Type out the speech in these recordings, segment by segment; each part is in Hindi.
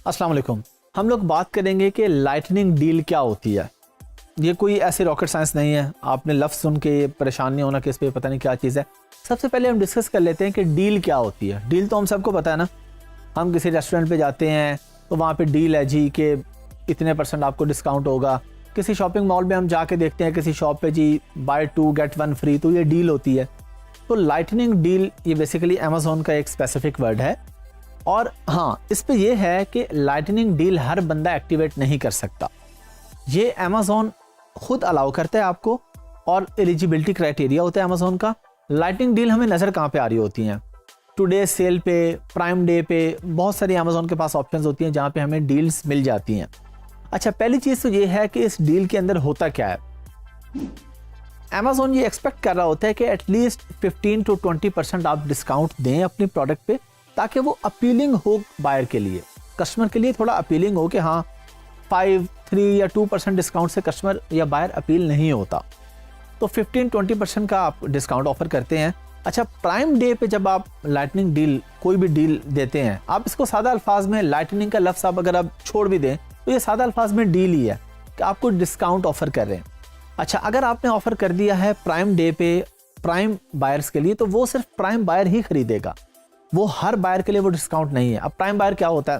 अस्सलाम वालेकुम। हम लोग बात करेंगे कि लाइटनिंग डील क्या होती है। ये कोई ऐसे रॉकेट साइंस नहीं है, आपने लफ्ज़ सुन के परेशान नहीं होना कि इस पर पता नहीं क्या चीज़ है। सबसे पहले हम डिस्कस कर लेते हैं कि डील क्या होती है। डील तो हम सबको पता है ना, हम किसी रेस्टोरेंट पे जाते हैं तो वहाँ पे डील है जी कि इतने % आपको डिस्काउंट होगा। किसी शॉपिंग मॉल में हम जाके देखते हैं किसी शॉप पे जी बाय 2 गेट 1 फ्री, तो ये डील होती है। तो लाइटनिंग डील ये बेसिकली अमेज़ॉन का एक स्पेसिफिक वर्ड है। और हाँ, इस पे ये है कि लाइटनिंग डील हर बंदा एक्टिवेट नहीं कर सकता, ये अमेज़ॉन खुद अलाउ करता है आपको, और एलिजिबिलिटी क्राइटेरिया होता है अमेज़ॉन का। लाइटनिंग डील हमें नज़र कहाँ पे आ रही होती हैं? टुडे सेल पे, प्राइम डे पे, बहुत सारी अमेज़ॉन के पास ऑप्शंस होती हैं जहाँ पे हमें डील्स मिल जाती हैं। अच्छा, पहली चीज़ तो ये है कि इस डील के अंदर होता क्या है। अमेज़ॉन ये एक्सपेक्ट कर रहा होता है कि एटलीस्ट 15 to 20% आप डिस्काउंट दें अपनी प्रोडक्ट पे, ताकि वो अपीलिंग हो बायर के लिए, कस्टमर के लिए थोड़ा अपीलिंग हो कि हाँ 5, 3 या 2% डिस्काउंट से कस्टमर या बायर अपील नहीं होता। तो 15-20% का आप डिस्काउंट ऑफर करते हैं। अच्छा, प्राइम डे पे जब आप लाइटनिंग डील कोई भी डील देते हैं, आप इसको सादा अल्फाज में लाइटनिंग का लफ्ज़ आप अगर आप छोड़ भी दें तो ये सादा अल्फाज में डील ही है कि आपको डिस्काउंट ऑफर कर रहे हैं। अच्छा, अगर आपने ऑफर कर दिया है प्राइम डे पे प्राइम बायर्स के लिए, तो वो सिर्फ प्राइम बायर ही खरीदेगा, वो हर बायर के लिए वो डिस्काउंट नहीं है। अब प्राइम बायर क्या होता है?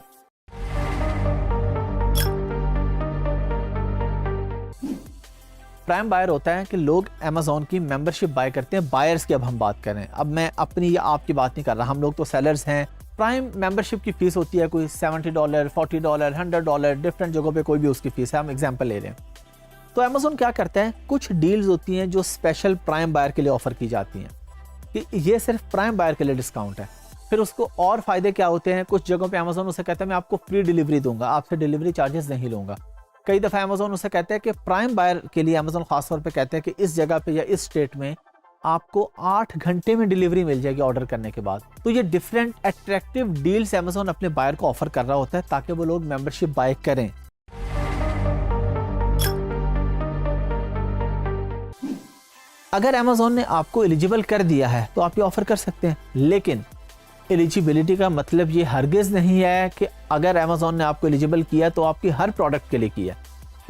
प्राइम बायर होता है कि लोग अमेज़ॉन की मेंबरशिप बाय करते हैं। बायर्स की अब हम बात करें, अब मैं अपनी या आपकी बात नहीं कर रहा, हम लोग तो सेलर्स हैं। प्राइम मेंबरशिप की फीस होती है कोई $70, $40, $100, डिफरेंट जगहों पे कोई भी उसकी फीस है, हम एग्जांपल ले रहे हैं। तो अमेज़ॉन क्या करता है, कुछ डील्स होती हैं जो स्पेशल प्राइम बायर के लिए ऑफर की जाती हैं कि ये सिर्फ प्राइम बायर के लिए डिस्काउंट है। फिर उसको और फायदे क्या होते हैं, कुछ जगहों पे अमेज़ॉन उसे कहता है मैं आपको फ्री डिलीवरी दूंगा, आपसे डिलीवरी चार्जेस नहीं लूंगा। कई दफ़ा अमेज़ॉन उसे कहते हैं कि प्राइम बायर के लिए अमेज़ॉन खासतौर पे कहते हैं कि इस जगह पे या इस स्टेट में आपको 8 घंटे में डिलीवरी मिल जाएगी ऑर्डर करने के बाद। तो ये डिफरेंट अट्रैक्टिव डील्स अमेज़ॉन अपने बायर को ऑफर कर रहा होता है ताकि वो लोग मेंबरशिप बाय करें। अगर अमेज़ॉन ने आपको एलिजिबल कर दिया है तो आप ये ऑफर कर सकते हैं, लेकिन एलिजिबिलिटी का मतलब ये हरगिज़ नहीं है कि अगर अमेज़ॉन ने आपको एलिजिबल किया तो आपकी हर प्रोडक्ट के लिए किया।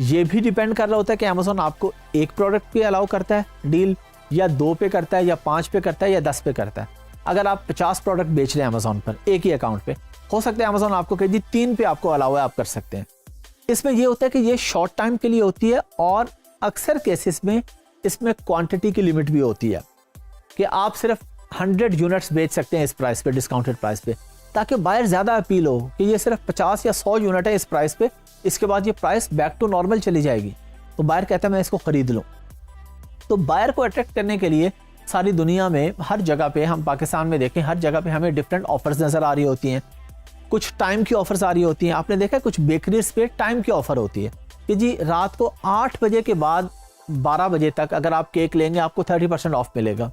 ये भी डिपेंड कर रहा होता है कि अमेज़ॉन आपको एक प्रोडक्ट पे अलाउ करता है डील, या 2 पे करता है, या 5 पे करता है, या 10 पे करता है। अगर आप 50 प्रोडक्ट बेच रहे हैं अमेज़ॉन पर एक ही अकाउंट पे, हो सकता है अमेज़ॉन आपको कहे जी 3 पे आपको अलाउ है, आप कर सकते हैं। इसमें यह होता है कि ये शॉर्ट टाइम के लिए होती है, और अक्सर केसेस में इसमें क्वांटिटी की लिमिट भी होती है कि आप सिर्फ 100 यूनिट्स बेच सकते हैं इस प्राइस पे, डिस्काउंटेड प्राइस पे, ताकि बायर ज़्यादा अपील हो कि ये सिर्फ 50 या 100 यूनिट है इस प्राइस पे, इसके बाद ये प्राइस बैक टू नॉर्मल चली जाएगी, तो बायर कहता है मैं इसको ख़रीद लूँ। तो बायर को अट्रैक्ट करने के लिए सारी दुनिया में हर जगह पे, हम पाकिस्तान में देखें हर जगह पे हमें डिफरेंट ऑफर्स नज़र आ रही होती हैं। कुछ टाइम की ऑफर्स आ रही होती हैं, आपने देखा कुछ बेकरीज पे टाइम की ऑफर होती है कि जी रात को 8 बजे के बाद 12 बजे तक अगर आप केक लेंगे आपको 30% ऑफ मिलेगा।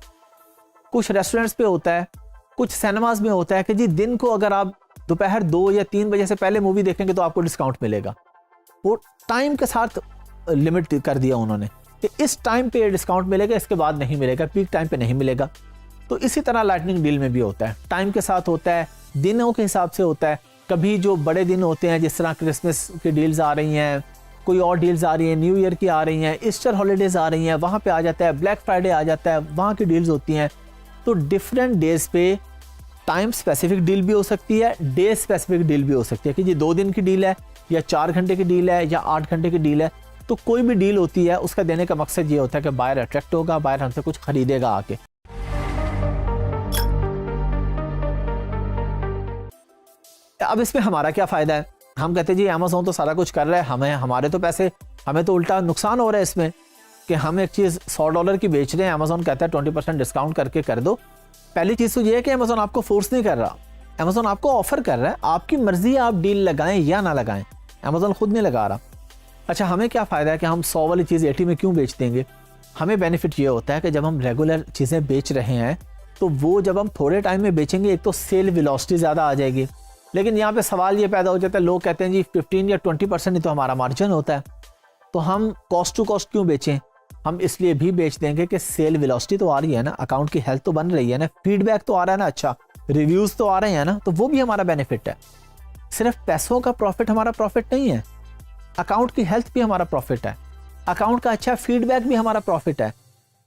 कुछ रेस्टोरेंट्स पे होता है, कुछ सिनेमाज में होता है कि जी दिन को अगर आप दोपहर 2 या 3 बजे से पहले मूवी देखेंगे तो आपको डिस्काउंट मिलेगा। वो टाइम के साथ लिमिट कर दिया उन्होंने कि इस टाइम पे डिस्काउंट मिलेगा, इसके बाद नहीं मिलेगा, पीक टाइम पे नहीं मिलेगा। तो इसी तरह लाइटनिंग डील में भी होता है, टाइम के साथ होता है, दिनों के हिसाब से होता है। कभी जो बड़े दिन होते हैं, जिस तरह क्रिसमस की डील्स आ रही हैं, कोई और डील्स आ रही हैं, न्यू ईयर की आ रही हैं, ईस्टर हॉलीडेज आ रही हैं, वहाँ पे आ जाता है, ब्लैक फ्राइडे आ जाता है, वहाँ की डील्स होती हैं। तो डिफरेंट डेज पे टाइम स्पेसिफिक डील भी हो सकती है, डे स्पेसिफिक डील भी हो सकती है कि जी 2 दिन की डील है, या 4 घंटे की डील है, या 8 घंटे की डील है। तो कोई भी डील होती है उसका देने का मकसद ये होता है कि बायर अट्रैक्ट होगा, बायर हमसे कुछ खरीदेगा आके। अब इसमें हमारा क्या फ़ायदा है? हम कहते हैं जी अमेज़ॉन तो सारा कुछ कर रहा है, हमें हमारे तो पैसे, हमें तो उल्टा नुकसान हो रहा है इसमें कि हम एक चीज़ $100 की बेच रहे हैं, अमेज़ॉन कहता है 20% डिस्काउंट करके कर दो। पहली चीज़ तो ये है कि अमेज़ॉन आपको फोर्स नहीं कर रहा, अमेज़ॉन आपको ऑफर कर रहा है, आपकी मर्जी है आप डील लगाएं या ना लगाएं, अमेज़ॉन खुद नहीं लगा रहा। अच्छा, हमें क्या फ़ायदा है कि हम 100 वाली चीज़ 80 में क्यों बेच देंगे? हमें बेनिफिट ये होता है कि जब हम रेगुलर चीज़ें बेच रहे हैं तो वो जब हम थोड़े टाइम में बेचेंगे, एक तो सेल वेलोसिटी ज़्यादा आ जाएगी। लेकिन यहाँ पे सवाल ये पैदा हो जाता है, लोग कहते हैं जी 15 या 20% ही तो हमारा मार्जिन होता है, तो हम कॉस्ट टू कॉस्ट क्यों बेचें? हम इसलिए भी बेच देंगे कि सेल वेलोसिटी तो आ रही है ना, अकाउंट की हेल्थ तो बन रही है ना, फीडबैक तो आ रहा है ना, अच्छा रिव्यूज़ तो आ रहे हैं ना, तो वो भी हमारा बेनिफिट है। सिर्फ पैसों का प्रॉफिट हमारा प्रॉफिट नहीं है, अकाउंट की हेल्थ भी हमारा प्रॉफिट है, अकाउंट का अच्छा फीडबैक भी हमारा प्रॉफिट है,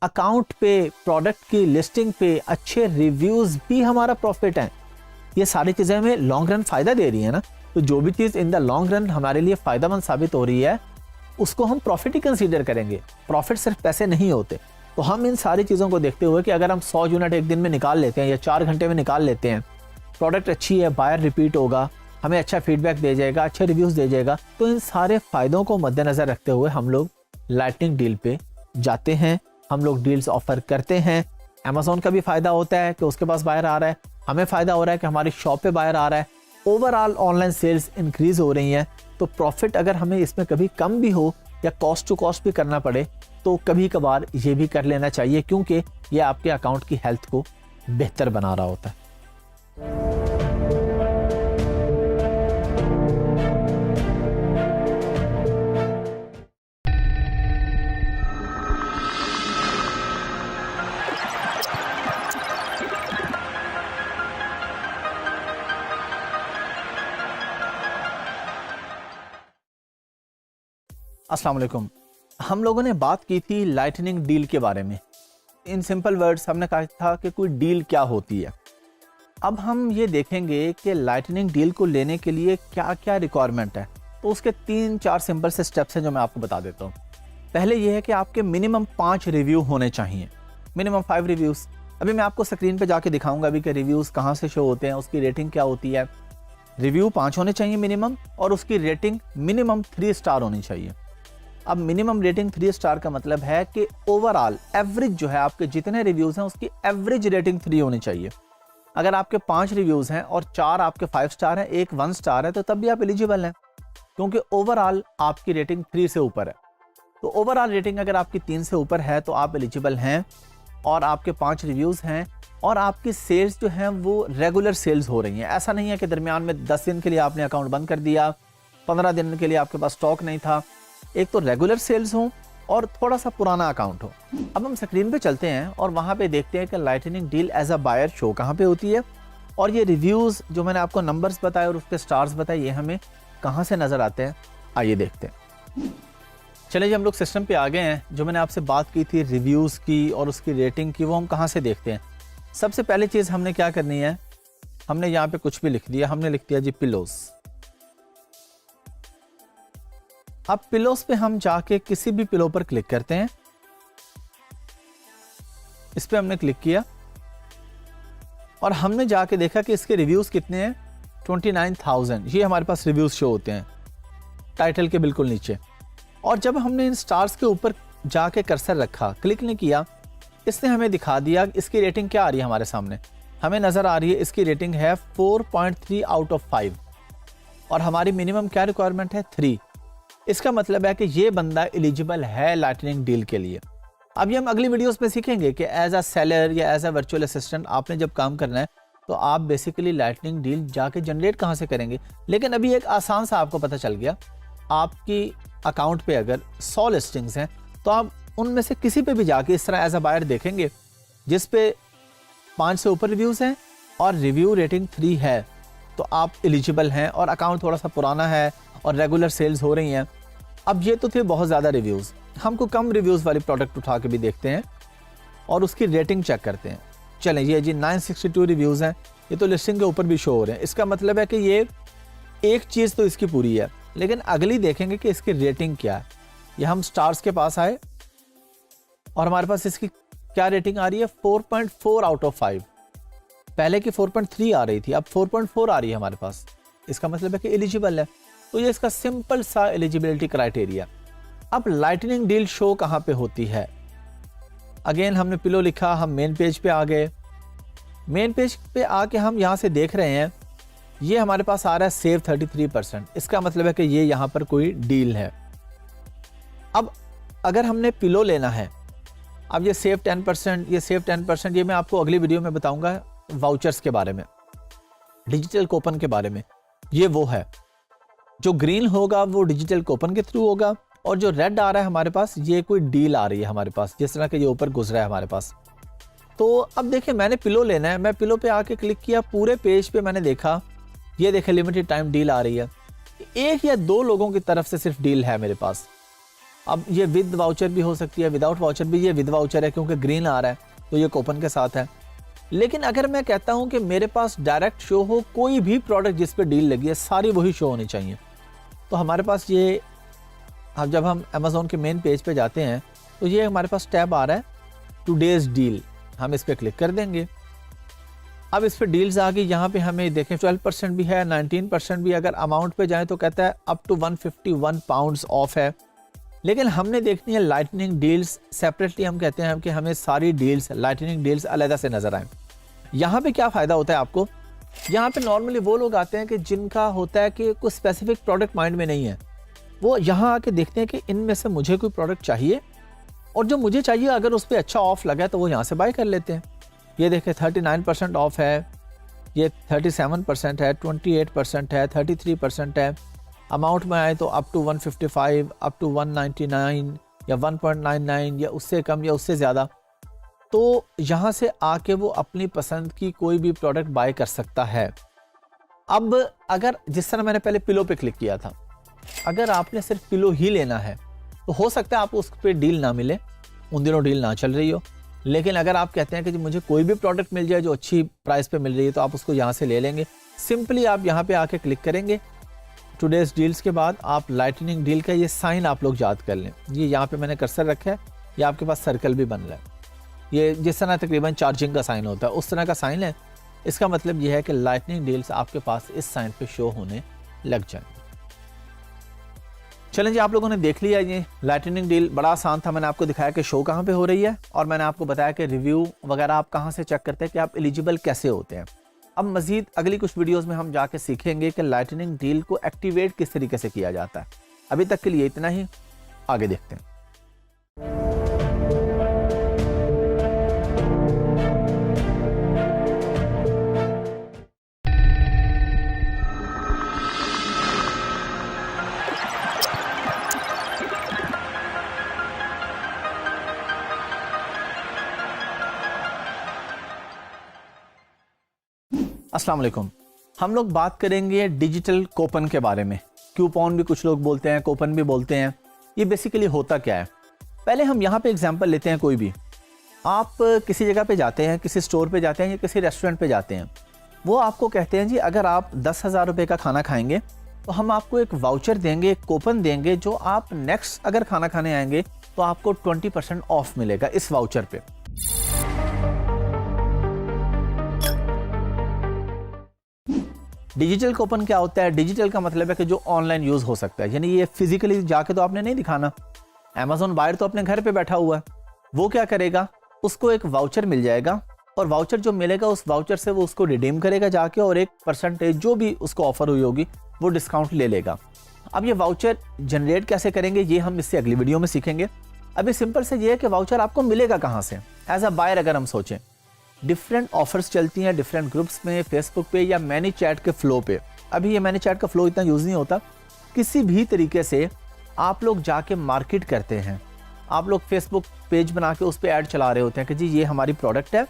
अकाउंट पे, प्रोडक्ट की लिस्टिंग पे अच्छे रिव्यूज भी हमारा प्रॉफिट है। ये सारी चीजें हमें लॉन्ग रन फायदा दे रही है ना। तो जो भी चीज इन द लॉन्ग रन हमारे लिए फायदेमंद साबित हो रही है उसको हम प्रॉफिट ही कंसीडर करेंगे। प्रॉफिट सिर्फ पैसे नहीं होते। तो हम इन सारी चीजों को देखते हुए कि अगर हम 100 यूनिट एक दिन में निकाल लेते हैं या 4 घंटे में निकाल लेते हैं, प्रोडक्ट अच्छी है, बायर रिपीट होगा, हमें अच्छा फीडबैक दे जाएगा, अच्छे रिव्यूज दे जाएगा, तो इन सारे फायदों को मद्देनजर रखते हुए हम लोग लाइटनिंग डील पे जाते हैं, हम लोग डील्स ऑफर करते हैं। अमेज़ॉन का भी फायदा होता है कि उसके पास बायर आ रहा है, हमें फायदा हो रहा है कि हमारी शॉप पे बायर आ रहा है, ओवरऑल ऑनलाइन सेल्स इंक्रीज हो रही हैं। तो प्रॉफिट अगर हमें इसमें कभी कम भी हो या कॉस्ट टू कॉस्ट भी करना पड़े तो कभी कभार ये भी कर लेना चाहिए, क्योंकि ये आपके अकाउंट की हेल्थ को बेहतर बना रहा होता है। अस्सलाम वालेकुम। हम लोगों ने बात की थी लाइटनिंग डील के बारे में। इन सिंपल वर्ड्स हमने कहा था कि कोई डील क्या होती है। अब हम ये देखेंगे कि लाइटनिंग डील को लेने के लिए क्या क्या रिक्वायरमेंट है। तो उसके 3-4 सिंपल से स्टेप्स हैं जो मैं आपको बता देता हूँ। पहले ये है कि आपके मिनिमम 5 रिव्यू होने चाहिए, मिनिमम 5 रिव्यूज़। अभी मैं आपको स्क्रीन पे जाके दिखाऊंगा अभी कि रिव्यूज़ कहाँ से शो होते हैं, उसकी रेटिंग क्या होती है। रिव्यू 5 होने चाहिए मिनिमम, और उसकी रेटिंग मिनिमम 3 स्टार होनी चाहिए। अब मिनिमम रेटिंग 3 स्टार का मतलब है कि ओवरऑल एवरेज जो है आपके जितने रिव्यूज़ हैं उसकी एवरेज रेटिंग 3 होनी चाहिए। अगर आपके 5 रिव्यूज़ हैं और 4 आपके 5 स्टार हैं, 1 1 स्टार है, तो तब भी आप एलिजिबल हैं, क्योंकि ओवरऑल आपकी रेटिंग 3 से ऊपर है। तो ओवरऑल रेटिंग अगर आपकी 3 से ऊपर है तो आप एलिजिबल हैं, और आपके 5 रिव्यूज़ हैं, और आपकी सेल्स जो हैं वो रेगुलर सेल्स हो रही हैं। ऐसा नहीं है कि दरमियान में 10 दिन के लिए आपने अकाउंट बंद कर दिया, 15 दिन के लिए आपके पास स्टॉक नहीं था। एक तो रेगुलर सेल्स हो और थोड़ा सा पुराना अकाउंट हो। अब हम स्क्रीन पे चलते हैं और वहाँ पे देखते हैं कि lightning deal as a buyer show कहाँ पे होती है, और ये रिव्यूज़ जो मैंने आपको नंबर्स बताए और उसके स्टार्स बताए, ये हमें कहाँ से नज़र आते हैं, आइए देखते हैं। चलिए जी, हम लोग सिस्टम पे आ गए हैं। जो मैंने आपसे बात की थी रिव्यूज़ की और उसकी रेटिंग की, वो हम कहाँ से देखते हैं। सबसे पहली चीज़ हमने क्या करनी है, हमने यहाँ पे कुछ भी लिख दिया, हमने लिख दिया जी पिलोस। अब पिलोस पे हम जाके किसी भी पिलो पर क्लिक करते हैं। इस पे हमने क्लिक किया और हमने जाके देखा कि इसके रिव्यूज कितने हैं, 29,000। ये हमारे पास रिव्यूज शो होते हैं टाइटल के बिल्कुल नीचे। और जब हमने इन स्टार्स के ऊपर जाके कर्सर रखा, क्लिक नहीं किया, इसने हमें दिखा दिया इसकी रेटिंग क्या आ रही है। हमारे सामने हमें नजर आ रही है इसकी रेटिंग है 4.3 आउट ऑफ 5, और हमारी मिनिमम क्या रिक्वायरमेंट है, 3। इसका मतलब है कि ये बंदा एलिजिबल है लाइटनिंग डील के लिए। अब ये हम अगली वीडियोस में सीखेंगे कि एज अ सेलर या एज अ वर्चुअल असिस्टेंट आपने जब काम करना है तो आप बेसिकली लाइटनिंग डील जाके जनरेट कहाँ से करेंगे। लेकिन अभी एक आसान सा आपको पता चल गया, आपकी अकाउंट पे अगर 100 लिस्टिंग्स हैं तो आप उनमें से किसी पे भी जाके इस तरह एज अ बायर देखेंगे जिस पे 5 से ऊपर रिव्यूज़ हैं और रिव्यू रेटिंग 3 है, तो आप एलिजिबल हैं और अकाउंट थोड़ा सा पुराना है और रेगुलर सेल्स हो रही हैं। अब ये तो थे बहुत ज़्यादा रिव्यूज़, हमको कम रिव्यूज़ वाली प्रोडक्ट उठा के भी देखते हैं और उसकी रेटिंग चेक करते हैं। चलें, ये जी 962 रिव्यूज़ हैं, ये तो लिस्टिंग के ऊपर भी शो हो रहे हैं। इसका मतलब है कि ये एक चीज़ तो इसकी पूरी है, लेकिन अगली देखेंगे कि इसकी रेटिंग क्या है। ये हम स्टार्स के पास आए और हमारे पास इसकी क्या रेटिंग आ रही है, 4.4 आउट ऑफ 5। पहले की 4.3 आ रही थी, अब 4.4 आ रही है हमारे पास। इसका मतलब है कि एलिजिबल है। तो ये इसका सिंपल सा एलिजिबिलिटी क्राइटेरिया। अब लाइटनिंग डील शो कहाँ पे होती है, अगेन हमने पिलो लिखा, हम मेन पेज पे आ गए। मेन पेज पे आके हम यहाँ से देख रहे हैं ये हमारे पास आ रहा है सेव 33%। इसका मतलब है कि ये यहाँ पर कोई डील है। अब अगर हमने पिलो लेना है, अब ये सेव 10%, ये सेव 10%, ये मैं आपको अगली वीडियो में बताऊंगा वाउचर्स के बारे में, डिजिटल कूपन के बारे में। ये वो है जो ग्रीन होगा वो डिजिटल कूपन के थ्रू होगा, और जो रेड आ रहा है हमारे पास ये कोई डील आ रही है हमारे पास, जिस तरह के ये ऊपर गुजरा है हमारे पास। तो अब देखिए, मैंने पिलो लेना है, मैं पिलो पे आके क्लिक किया, पूरे पेज पे मैंने देखा ये देखें लिमिटेड टाइम डील आ रही है, एक या दो लोगों की तरफ से सिर्फ डील है मेरे पास। अब ये विद वाउचर भी हो सकती है, विदाउट वाउचर भी। ये विद वाउचर है क्योंकि ग्रीन आ रहा है तो ये कूपन के साथ है। लेकिन अगर मैं कहता हूं कि मेरे पास डायरेक्ट शो हो कोई भी प्रोडक्ट जिस पे डील लगी है, सारी वही शो होनी चाहिए, तो हमारे पास ये, अब जब हम अमेज़ॉन के मेन पेज पे जाते हैं तो ये हमारे पास टैब आ रहा है टुडेज डील, हम इस पर क्लिक कर देंगे। अब इस पर डील्स आ गई, यहाँ पे हमें देखें 12% भी है, 19% भी। अगर अमाउंट पे जाएं तो कहता है अप टू 151 पाउंड्स ऑफ है। लेकिन हमने देखनी है लाइटनिंग डील्स सेपरेटली। हम कहते हैं कि हमें सारी डील्स, लाइटनिंग डील्स अलग से नजर आए। यहाँ पे क्या फ़ायदा होता है आपको, यहाँ पे नॉर्मली वो लोग आते हैं कि जिनका होता है कि कुछ स्पेसिफिक प्रोडक्ट माइंड में नहीं है, वो यहाँ आके देखते हैं कि इनमें से मुझे कोई प्रोडक्ट चाहिए और जो मुझे चाहिए अगर उस पर अच्छा ऑफ लगा है तो वो यहाँ से बाय कर लेते हैं। ये देखें 39% ऑफ है, ये 37% है, 28% है, 33% है। अमाउंट में आए तो अप टू 155, अप टू 199 या 1.99 या उससे कम या उससे ज़्यादा। तो यहाँ से आके वो अपनी पसंद की कोई भी प्रोडक्ट बाय कर सकता है। अब अगर जिस तरह मैंने पहले पिलो पे क्लिक किया था, अगर आपने सिर्फ पिलो ही लेना है तो हो सकता है आपको उस पर डील ना मिले, उन दिनों डील ना चल रही हो। लेकिन अगर आप कहते हैं कि मुझे कोई भी प्रोडक्ट मिल जाए जो अच्छी प्राइस पे मिल रही है तो आप उसको यहाँ से ले लेंगे। सिंपली आप यहाँ पे आके क्लिक करेंगे, टुडेज डील्स के बाद आप लाइटनिंग डील का ये साइन आप लोग याद कर लें। ये यहाँ पे मैंने कर्सर रखा है, ये आपके पास सर्कल भी बन रहा है। ये जिस तरह तकरीबन चार्जिंग का साइन होता है उस तरह का साइन है। इसका मतलब ये है कि लाइटनिंग डील्स आपके पास इस साइन पे शो होने लग जाएंगे। चलें जी, आप लोगों ने देख लिया ये लाइटनिंग डील, बड़ा आसान था। मैंने आपको दिखाया कि शो कहाँ पे हो रही है और मैंने आपको बताया कि रिव्यू वगैरह आप कहाँ से चेक करते हैं कि आप एलिजिबल कैसे होते हैं। अब मजीद अगली कुछ वीडियोस में हम जाके सीखेंगे कि लाइटनिंग डील को एक्टिवेट किस तरीके से किया जाता है। अभी तक के लिए इतना ही, आगे देखते हैं। अस्सलाम वालेकुम। हम लोग बात करेंगे डिजिटल कूपन के बारे में। कूपन भी कुछ लोग बोलते हैं, कूपन भी बोलते हैं। ये बेसिकली होता क्या है, पहले हम यहाँ पे एग्जांपल लेते हैं। कोई भी आप किसी जगह पे जाते हैं, किसी स्टोर पे जाते हैं या किसी रेस्टोरेंट पे जाते हैं, वो आपको कहते हैं जी अगर आप 10,000 रुपये का खाना खाएंगे तो हम आपको एक वाउचर देंगे, एक कूपन देंगे, जो आप नेक्स्ट अगर खाना खाने आएंगे तो आपको 20% ऑफ मिलेगा इस वाउचर पे। डिजिटल कूपन क्या होता है? डिजिटल का मतलब है कि जो ऑनलाइन यूज हो सकता है, यानी ये फिजिकली जाके तो आपने नहीं दिखाना। अमेज़न बायर तो अपने घर पे बैठा हुआ है, वो क्या करेगा, उसको एक वाउचर मिल जाएगा और वाउचर जो मिलेगा उस वाउचर से वो उसको रिडीम करेगा जाके और एक परसेंटेज जो भी उसको ऑफर हुई होगी वो डिस्काउंट ले लेगा। अब ये वाउचर जनरेट कैसे करेंगे ये हम इससे अगली वीडियो में सीखेंगे। अभी सिंपल से ये है कि वाउचर आपको मिलेगा कहाँ से। एज अ बायर अगर हम सोचें, डिफरेंट ऑफर्स चलती हैं डिफरेंट ग्रुप्स में, फेसबुक पे या मैनी चैट के फ्लो पे। अभी ये मैनी चैट का फ्लो इतना यूज़ नहीं होता। किसी भी तरीके से आप लोग जाके मार्केट करते हैं, आप लोग फेसबुक पेज बना के उस पर ऐड चला रहे होते हैं कि जी ये हमारी प्रोडक्ट है,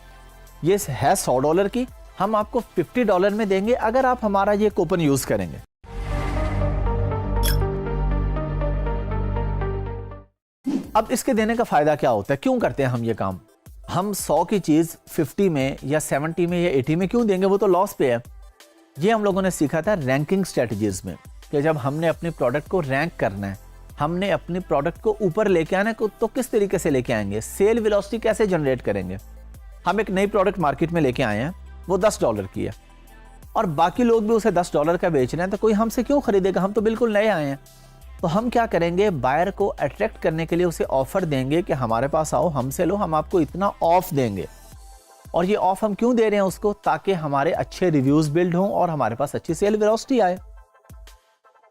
ये है $100 की, हम आपको $50 में देंगे अगर आप हमारा ये कूपन यूज़ करेंगे। अब इसके देने का फ़ायदा क्या होता है, क्यों करते हैं हम ये काम? हम 100 की चीज़ 50 में या 70 में या 80 में क्यों देंगे, वो तो लॉस पे है। ये हम लोगों ने सीखा था रैंकिंग स्ट्रेटजीज में कि जब हमने अपनी प्रोडक्ट को रैंक करना है, हमने अपनी प्रोडक्ट को ऊपर लेके आना है, तो किस तरीके से लेके आएंगे, सेल वेलोसिटी कैसे जनरेट करेंगे। हम एक नई प्रोडक्ट मार्केट में लेके आए हैं, वो $10 की है और बाकी लोग भी उसे $10 का बेच रहे हैं, तो कोई हमसे क्यों खरीदेगा, हम तो बिल्कुल नए आए हैं। तो हम क्या करेंगे, बायर को अट्रैक्ट करने के लिए उसे ऑफर देंगे कि हमारे पास आओ, हमसे लो, हम आपको इतना ऑफ देंगे। और ये ऑफ हम क्यों दे रहे हैं उसको, ताकि हमारे अच्छे रिव्यूज बिल्ड हों और हमारे पास अच्छी सेल वेलोसिटी आए।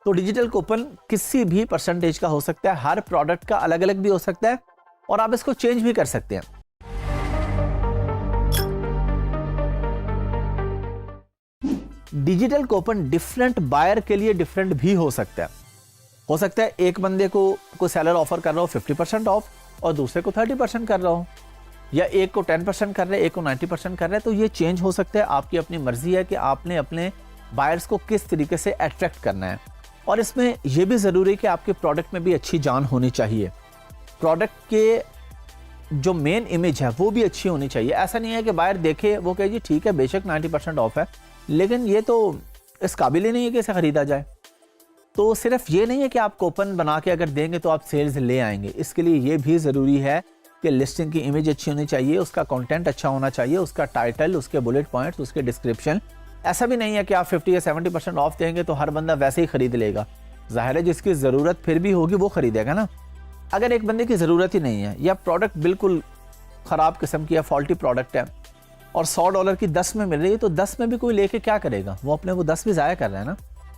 तो डिजिटल कूपन किसी भी परसेंटेज का हो सकता है, हर प्रोडक्ट का अलग अलग भी हो सकता है और आप इसको चेंज भी कर सकते हैं। डिजिटल कूपन डिफरेंट बायर के लिए डिफरेंट भी हो सकता है एक बंदे को सेलर ऑफर कर रहा हो 50% ऑफ और दूसरे को 30% कर रहा हो, या एक को 10% कर रहे हैं, एक को 90% कर रहे हैं। तो ये चेंज हो सकता है, आपकी अपनी मर्जी है कि आपने अपने बायर्स को किस तरीके से अट्रैक्ट करना है। और इसमें यह भी ज़रूरी है कि आपके प्रोडक्ट में भी अच्छी जान होनी चाहिए, प्रोडक्ट के जो मेन इमेज है वो भी अच्छी होनी चाहिए। ऐसा नहीं है कि बायर देखे वो कहे जी ठीक है बेशक 90% ऑफ है, लेकिन ये तो इस काबिल ही नहीं है कि इसे ख़रीदा जाए। तो सिर्फ ये नहीं है कि आप कूपन बना के अगर देंगे तो आप सेल्स ले आएंगे। इसके लिए ये भी ज़रूरी है कि लिस्टिंग की इमेज अच्छी होनी चाहिए, उसका कंटेंट अच्छा होना चाहिए, उसका टाइटल, उसके बुलेट पॉइंट्स, उसके डिस्क्रिप्शन। ऐसा भी नहीं है कि आप 50 या 70% ऑफ देंगे तो हर बंदा वैसे ही खरीद लेगा। ज़ाहिर है जिसकी ज़रूरत फिर भी होगी वो खरीदेगा ना। अगर एक बंदे की ज़रूरत ही नहीं है या प्रोडक्ट बिल्कुल ख़राब किस्म की है, फॉल्टी प्रोडक्ट है और $100 की 10 में मिल रही है, तो 10 में भी कोई लेके क्या करेगा, वो अपने वो 10 भी ज़ाया कर रहा है ना।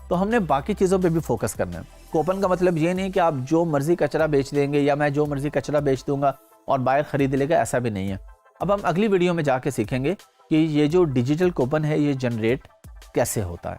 तो हमने बाकी चीज़ों पे भी फोकस करना है। कूपन का मतलब ये नहीं कि आप जो मर्ज़ी कचरा बेच देंगे या मैं जो मर्ज़ी कचरा बेच दूंगा और बायर ख़रीद लेगा, ऐसा भी नहीं है। अब हम अगली वीडियो में जाके सीखेंगे कि ये जो डिजिटल कूपन है ये जनरेट कैसे होता है।